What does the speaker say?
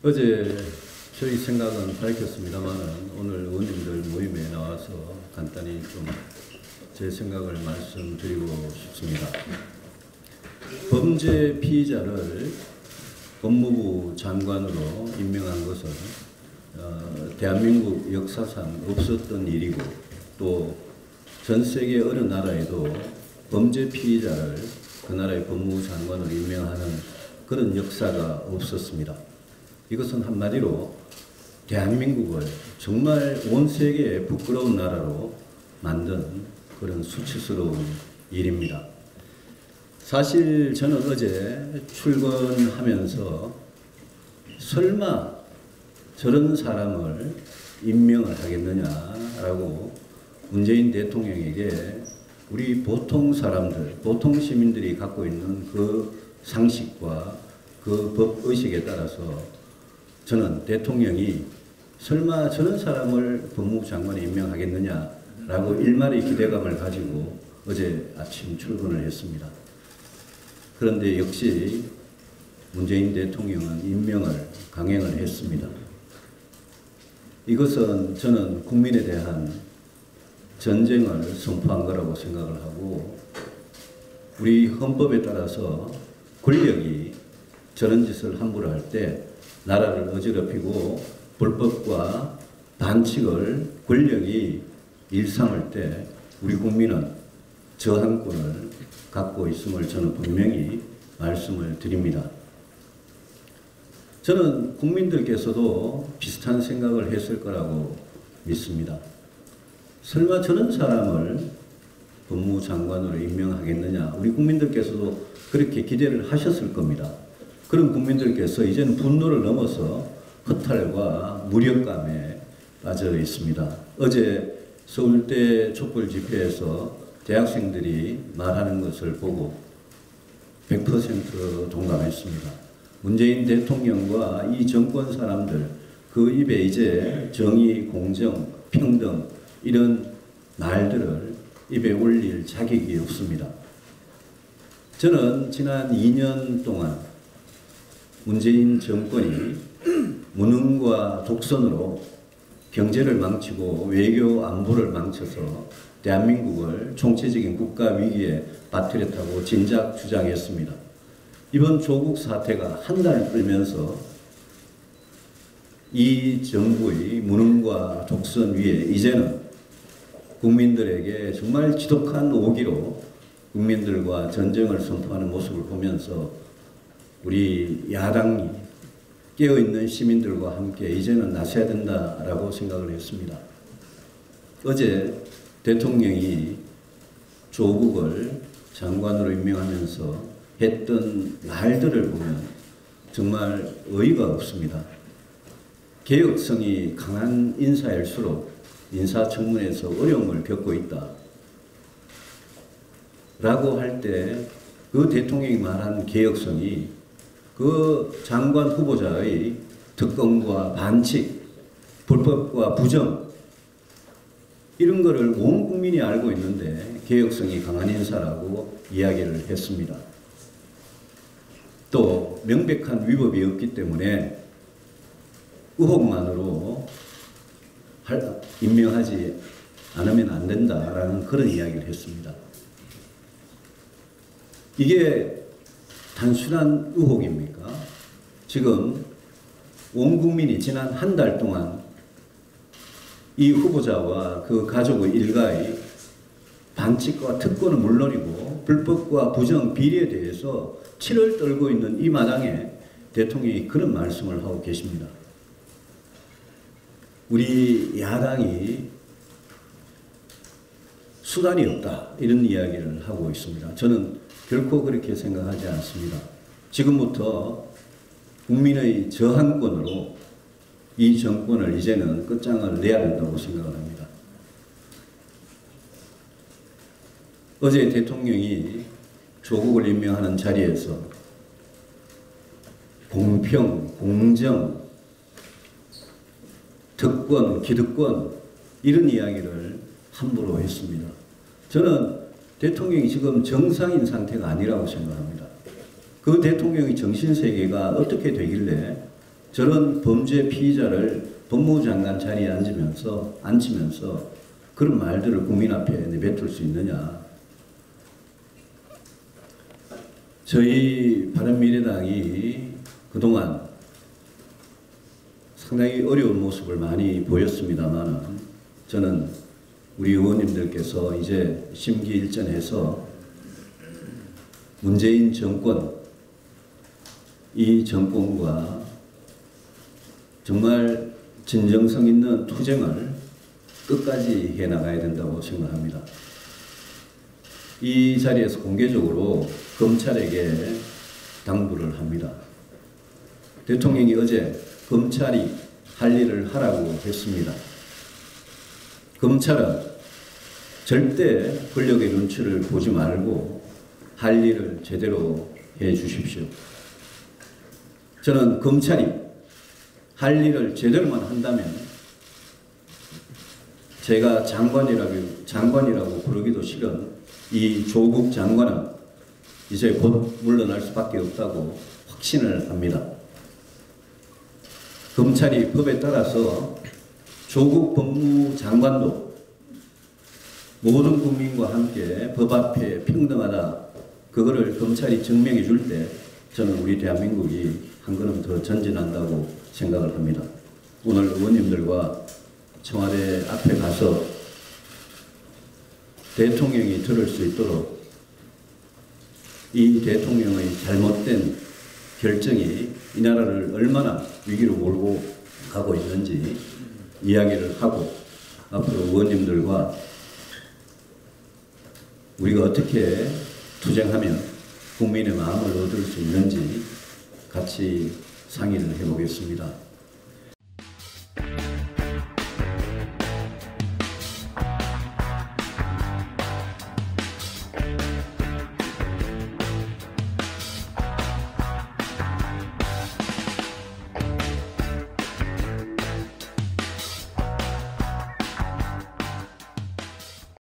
어제 저희 생각은 밝혔습니다만 오늘 의원님들 모임에 나와서 간단히 좀 제 생각을 말씀드리고 싶습니다. 범죄 피의자를 법무부 장관으로 임명한 것은 대한민국 역사상 없었던 일이고 또 전 세계 어느 나라에도 범죄 피의자를 그 나라의 법무부 장관으로 임명하는 그런 역사가 없었습니다. 이것은 한마디로 대한민국을 정말 온 세계에 부끄러운 나라로 만든 그런 수치스러운 일입니다. 사실 저는 어제 출근하면서 설마 저런 사람을 임명을 하겠느냐라고 문재인 대통령에게 우리 보통 사람들, 보통 시민들이 갖고 있는 그 상식과 그 법의식에 따라서 저는 대통령이 설마 저런 사람을 법무부 장관에 임명하겠느냐라고 일말의 기대감을 가지고 어제 아침 출근을 했습니다. 그런데 역시 문재인 대통령은 임명을 강행을 했습니다. 이것은 저는 국민에 대한 전쟁을 선포한 거라고 생각을 하고 우리 헌법에 따라서 권력이 저런 짓을 함부로 할 때 나라를 어지럽히고 불법과 반칙을 권력이 일삼을 때 우리 국민은 저항권을 갖고 있음을 저는 분명히 말씀을 드립니다. 저는 국민들께서도 비슷한 생각을 했을 거라고 믿습니다. 설마 저런 사람을 법무부 장관으로 임명하겠느냐, 우리 국민들께서도 그렇게 기대를 하셨을 겁니다. 그런 국민들께서 이제는 분노를 넘어서 허탈과 무력감에 빠져 있습니다. 어제 서울대 촛불 집회에서 대학생들이 말하는 것을 보고 100% 동감했습니다. 문재인 대통령과 이 정권 사람들 그 입에 이제 정의, 공정, 평등 이런 말들을 입에 올릴 자격이 없습니다. 저는 지난 2년 동안 문재인 정권이 무능과 독선으로 경제를 망치고 외교 안보를 망쳐서 대한민국을 총체적인 국가 위기에 빠뜨렸다고 진작 주장했습니다. 이번 조국 사태가 한 달 끌면서 이 정부의 무능과 독선 위에 이제는 국민들에게 정말 지독한 오기로 국민들과 전쟁을 선포하는 모습을 보면서 우리 야당이 깨어있는 시민들과 함께 이제는 나서야 된다라고 생각을 했습니다. 어제 대통령이 조국을 장관으로 임명하면서 했던 말들을 보면 정말 어이가 없습니다. 개혁성이 강한 인사일수록 인사청문회에서 어려움을 겪고 있다 라고 할 때 그 대통령이 말한 개혁성이 그 장관 후보자의 특검과 반칙, 불법과 부정 이런 거를 온 국민이 알고 있는데 개혁성이 강한 인사라고 이야기를 했습니다. 또 명백한 위법이 없기 때문에 의혹만으로 임명하지 않으면 안 된다라는 그런 이야기를 했습니다. 이게 단순한 의혹입니까? 지금 온 국민이 지난 한 달 동안 이 후보자와 그 가족의 일가의 반칙과 특권은 물론이고 불법과 부정 비리에 대해서 치를 떨고 있는 이 마당에 대통령이 그런 말씀을 하고 계십니다. 우리 야당이 수단이 없다 이런 이야기를 하고 있습니다. 저는 결코 그렇게 생각하지 않습니다. 지금부터 국민의 저항권으로 이 정권을 이제는 끝장을 내야 된다고 생각을 합니다. 어제 대통령이 조국을 임명하는 자리에서 공평, 공정, 특권, 기득권 이런 이야기를 함부로 했습니다. 저는 대통령이 지금 정상인 상태가 아니라고 생각합니다. 그 대통령의 정신세계가 어떻게 되길래 저런 범죄 피의자를 법무부 장관 자리에 앉히면서 그런 말들을 국민 앞에 내뱉을 수 있느냐. 저희 바른미래당이 그동안 상당히 어려운 모습을 많이 보였습니다만 저는 우리 의원님들께서 이제 심기일전해서 문재인 정권, 이 정권과 정말 진정성 있는 투쟁을 끝까지 해나가야 된다고 생각합니다. 이 자리에서 공개적으로 검찰에게 당부를 합니다. 대통령이 어제 검찰이 할 일을 하라고 했습니다. 검찰은 절대 권력의 눈치를 보지 말고 할 일을 제대로 해 주십시오. 저는 검찰이 할 일을 제대로만 한다면 제가 장관이라고 부르기도 싫은 이 조국 장관은 이제 곧 물러날 수밖에 없다고 확신을 합니다. 검찰이 법에 따라서 조국 법무부 장관도 모든 국민과 함께 법 앞에 평등하다, 그거를 검찰이 증명해 줄 때 저는 우리 대한민국이 한 걸음 더 전진한다고 생각을 합니다. 오늘 의원님들과 청와대 앞에 가서 대통령이 들을 수 있도록 이 대통령의 잘못된 결정이 이 나라를 얼마나 위기로 몰고 가고 있는지 이야기를 하고 앞으로 의원님들과 우리가 어떻게 투쟁하면 국민의 마음을 얻을 수 있는지 같이 상의를 해보겠습니다.